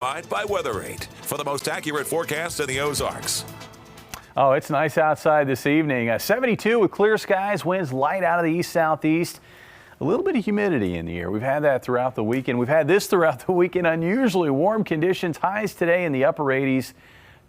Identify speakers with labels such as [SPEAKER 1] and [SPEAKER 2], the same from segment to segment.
[SPEAKER 1] By Weather8 for the most accurate forecast in the Ozarks.
[SPEAKER 2] Oh, it's nice outside this evening. 72 with clear skies, winds light out of the east-southeast. A little bit of humidity in the air. We've had that throughout the weekend. We've had this throughout the weekend. Unusually warm conditions. Highs today in the upper 80s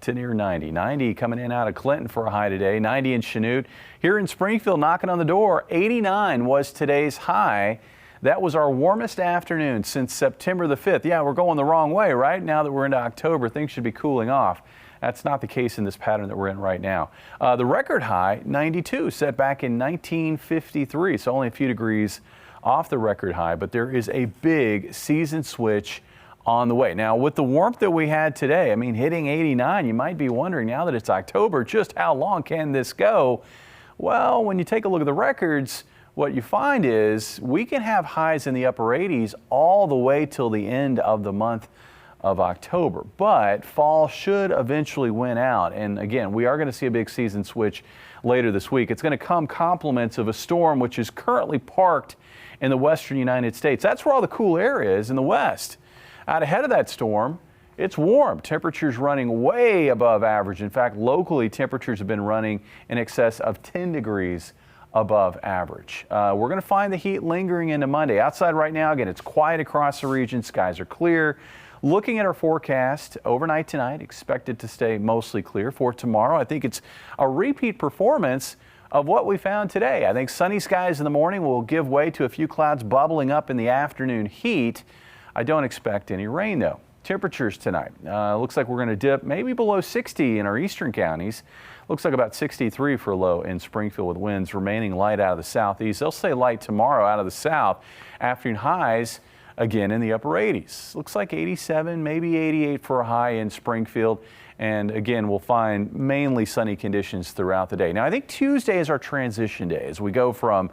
[SPEAKER 2] to near 90. 90 coming in out of Clinton for a high today. 90 in Chanute. Here in Springfield, knocking on the door. 89 was today's high. That was our warmest afternoon since September the 5th. Yeah, we're going the wrong way, right? Now that we're into October, things should be cooling off. That's not the case in this pattern that we're in right now. The record high, 92, set back in 1953. So only a few degrees off the record high, but there is a big season switch on the way. Now, with the warmth that we had today, I mean, hitting 89, you might be wondering now that it's October, just how long can this go? Well, when you take a look at the records, what you find is we can have highs in the upper 80s all the way till the end of the month of October. But fall should eventually win out. And again, we are going to see a big season switch later this week. It's going to come compliments of a storm which is currently parked in the western United States. That's where all the cool air is, in the west. Out ahead of that storm, it's warm. Temperatures running way above average. In fact, locally, temperatures have been running in excess of 10 degrees above average. We're going to find the heat lingering into Monday. Outside right now, again, it's quiet across the region. Skies are clear. Looking at our forecast overnight tonight, expected to stay mostly clear. For tomorrow, I think it's a repeat performance of what we found today. I think sunny skies in the morning will give way to a few clouds bubbling up in the afternoon heat. I don't expect any rain, though. Temperatures tonight. Looks like we're going to dip maybe below 60 in our eastern counties. Looks like about 63 for a low in Springfield, with winds remaining light out of the southeast. They'll stay light tomorrow out of the south. Afternoon highs again in the upper 80s. Looks like 87, maybe 88 for a high in Springfield. And again, we'll find mainly sunny conditions throughout the day. Now, I think Tuesday is our transition day as we go from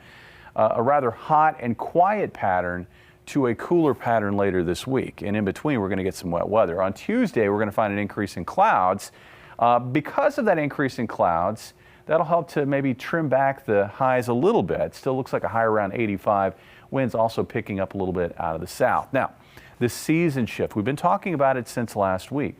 [SPEAKER 2] a rather hot and quiet pattern to a cooler pattern later this week. And in between, we're going to get some wet weather. On Tuesday, we're going to find an increase in clouds. Because of that increase in clouds, that'll help to maybe trim back the highs a little bit. Still looks like a high around 85. Winds also picking up a little bit out of the south. Now, the season shift, we've been talking about it since last week.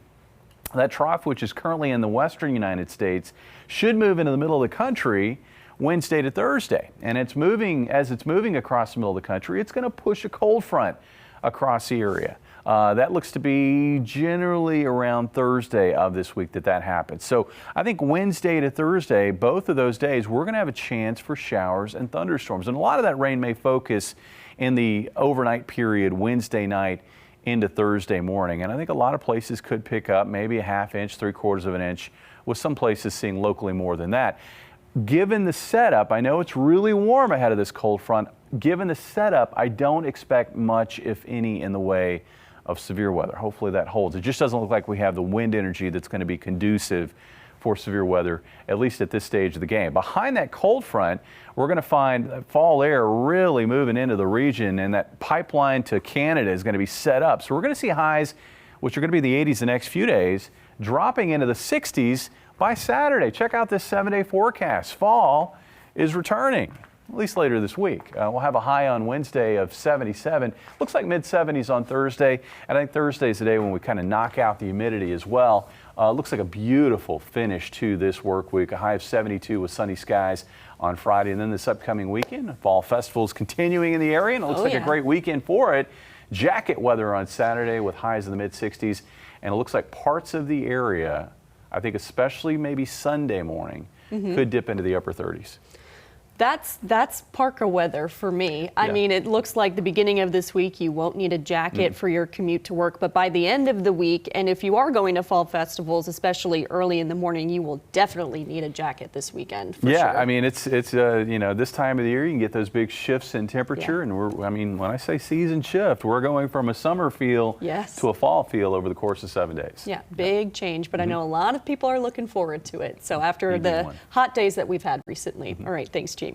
[SPEAKER 2] That trough, which is currently in the western United States, should move into the middle of the country Wednesday to Thursday. And it's moving, as it's moving across the middle of the country, it's going to push a cold front across the area. That looks to be generally around Thursday of this week that happens. So I think Wednesday to Thursday, both of those days, we're going to have a chance for showers and thunderstorms. And a lot of that rain may focus in the overnight period, Wednesday night into Thursday morning. And I think a lot of places could pick up maybe a half inch, 3/4 of an inch, with some places seeing locally more than that. Given the setup, I know it's really warm ahead of this cold front. Given the setup, I don't expect much, if any, in the way of severe weather. Hopefully that holds. It just doesn't look like we have the wind energy that's going to be conducive for severe weather, at least at this stage of the game. Behind that cold front, we're going to find that fall air really moving into the region, and that pipeline to Canada is going to be set up. So we're going to see highs, which are going to be the 80s the next few days, dropping into the 60s by Saturday. Check out this 7-day forecast. Fall is returning, at least later this week. We'll have a high on Wednesday of 77. Looks like mid-70s on Thursday. And I think Thursday is the day when we kind of knock out the humidity as well. Looks like a beautiful finish to this work week. A high of 72 with sunny skies on Friday. And then this upcoming weekend, Fall Festival is continuing in the area, and it looks like a great weekend for it. Jacket weather on Saturday with highs in the mid-60s. And it looks like parts of the area, I think especially maybe Sunday morning, could dip into the upper 30s.
[SPEAKER 3] That's Parka weather for me. I mean, it looks like the beginning of this week you won't need a jacket for your commute to work, but by the end of the week, and if you are going to fall festivals, especially early in the morning, you will definitely need a jacket this weekend. For sure.
[SPEAKER 2] I mean, it's you know, this time of the year you can get those big shifts in temperature, and I mean, when I say season shift, we're going from a summer feel to a fall feel over the course of 7 days.
[SPEAKER 3] Yeah, big change, but I know a lot of people are looking forward to it. So after the hot days that we've had recently. All right, thanks, Jamie.